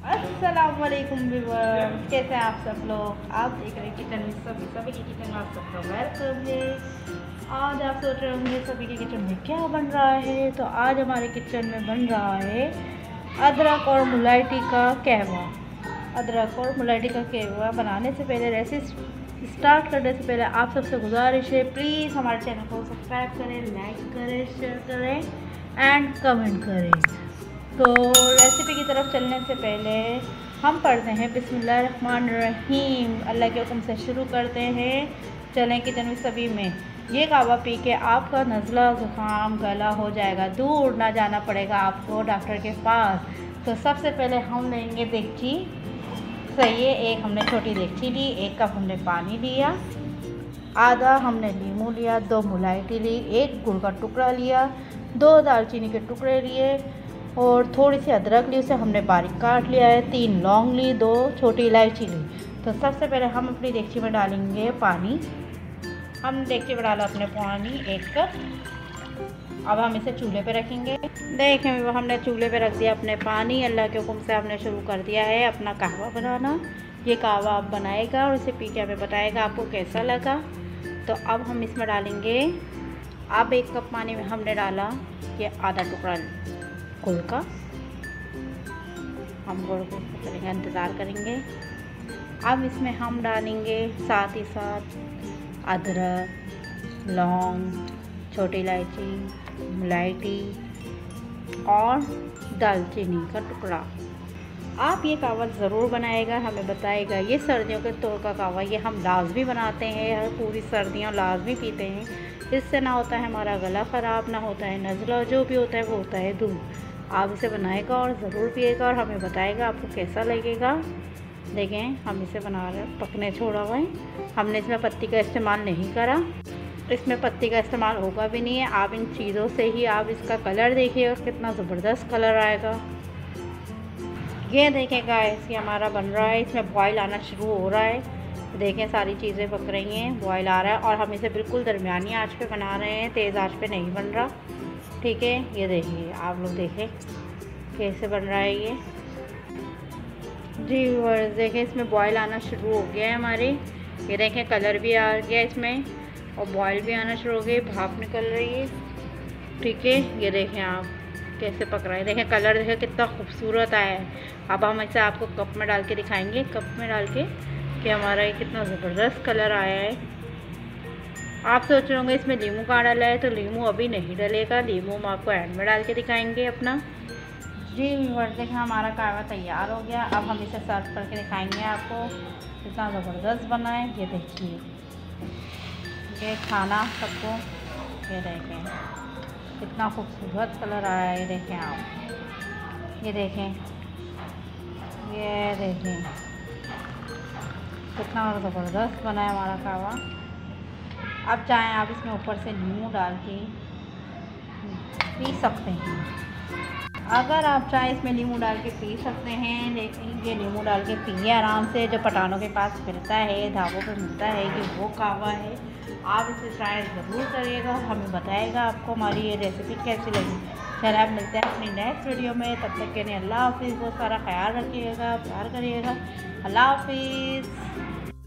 अस्सलामुअलैकुम व्यूअर्स, कैसे हैं आप सब लोग। आप देख रहे हैं किचन में सभी के किचन में आप सबका वेलकम है। आज आप सोच रहे होंगे सभी के किचन में क्या बन रहा है, तो आज हमारे किचन में बन रहा है अदरक और मुलायटी का कहवा। अदरक और मुलायटी का कहवा बनाने से पहले, रेसिपी स्टार्ट करने से पहले आप सबसे गुजारिश है, प्लीज़ हमारे चैनल को सब्सक्राइब करें, लाइक करें, शेयर करें एंड कमेंट करें। तो रेसिपी की तरफ चलने से पहले हम पढ़ते हैं बिस्मिल्लाहिर्रहमानिर्रहीम। अल्लाह के हुक्म से शुरू करते हैं। चलें किचन में सभी में ये कहवा पी के आपका नज़ला ज़ुकाम गला हो जाएगा, दूर ना जाना पड़ेगा आपको डॉक्टर के पास। तो सबसे पहले हम लेंगे देगची। सही है, एक हमने छोटी देगची ली, 1 कप हमने पानी लिया, आधा हमने नींबू लिया, 2 मुलायटी ली, 1 गुड़ का टुकड़ा लिया, 2 दालचीनी के टुकड़े लिए और थोड़ी सी अदरक ली, उसे हमने बारीक काट लिया है, 3 लौंग ली, 2 छोटी इलायची ली। तो सबसे पहले हम अपनी देगची में डालेंगे पानी। हम देगची में डाला अपने पानी 1 कप। अब हम इसे चूल्हे पे रखेंगे। देखें वो हमने चूल्हे पे रख दिया अपने पानी। अल्लाह के हुक्म से हमने शुरू कर दिया है अपना कहवा बनाना। ये कहवा आप बनाएगा और इसे पी के हमें बताएगा आपको कैसा लगा। तो अब हम इसमें डालेंगे, अब 1 कप पानी में हमने डाला ये आधा टुकड़ा गुड़ का। हम गुड़ को करेंगे, इंतज़ार करेंगे। अब इसमें हम डालेंगे साथ ही साथ अदरक, लौंग, छोटी इलायची, मुलायटी और दालचीनी का टुकड़ा। आप ये कहवा ज़रूर बनाएगा, हमें बताएगा। ये सर्दियों के तौर का कहवा, ये हम लाजमी बनाते हैं, हर पूरी सर्दियाँ लाजमी पीते हैं। इससे ना होता है हमारा गला ख़राब, ना होता है नज़ला, जो भी होता है वो होता है दूर। आप इसे बनाएगा और ज़रूर पिएगा और हमें बताएगा आपको कैसा लगेगा। देखें हम इसे बना रहे हैं, पकने छोड़ा हुआ है। हमने इसमें पत्ती का इस्तेमाल नहीं करा, इसमें पत्ती का इस्तेमाल होगा भी नहीं है। आप इन चीज़ों से ही आप इसका कलर देखिएगा, कितना ज़बरदस्त कलर आएगा। ये देखें गाइस, ये हमारा बन रहा है, इसमें बॉयल आना शुरू हो रहा है। देखें सारी चीज़ें पक रही हैं, बॉयल आ रहा है और हम इसे बिल्कुल दरमियानी आंच पे बना रहे हैं, तेज़ आंच पे नहीं बन रहा। ठीक है, ये देखिए आप लोग देखें कैसे बन रहा है ये। जी देखें इसमें बॉयल आना शुरू हो गया है हमारे। ये देखें कलर भी आ गया इसमें और बॉयल भी आना शुरू हो गई, भाप निकल रही है। ठीक है, ये देखें आप कैसे पक रहा है। देखें कलर देखें कितना खूबसूरत आया है। अब हम इसे आपको कप में डाल के दिखाएंगे, कप में डाल के कि हमारा ये कितना ज़बरदस्त कलर आया है। आप सोच रहे होंगे इसमें नींबू का डाला है, तो नींबू अभी नहीं डलेगा, नींबू हम आपको एंड में डाल के दिखाएंगे अपना। जी देखें हमारा कहवा तैयार हो गया। अब हम इसे सर्व करके दिखाएंगे आपको कितना ज़बरदस्त बना है। ये देखिए, ये खाना सबको, ये देखें कितना खूबसूरत कलर आया है। ये देखें आप, ये देखें, ये देखें कितना ज़बरदस्त बना है हमारा कहवा। अब चाहें आप इसमें ऊपर से नींबू डाल के पी सकते हैं। अगर आप चाहें इसमें नींबू डाल के पी सकते हैं, लेकिन ये नींबू डाल के पिए आराम से, जो पठानों के पास मिलता है, ढाबों पे मिलता है, कि वो कहवा है। आप इसे ट्राई ज़रूर करिएगा, हमें बताएगा आपको हमारी ये रेसिपी कैसी लगी। चलिए आप मिलते हैं अपनी नेक्स्ट वीडियो में, तब तक के लिए अल्लाह हाफिज़। बहुत सारा ख्याल रखिएगा, प्यार करिएगा। अल्लाह हाफिज़।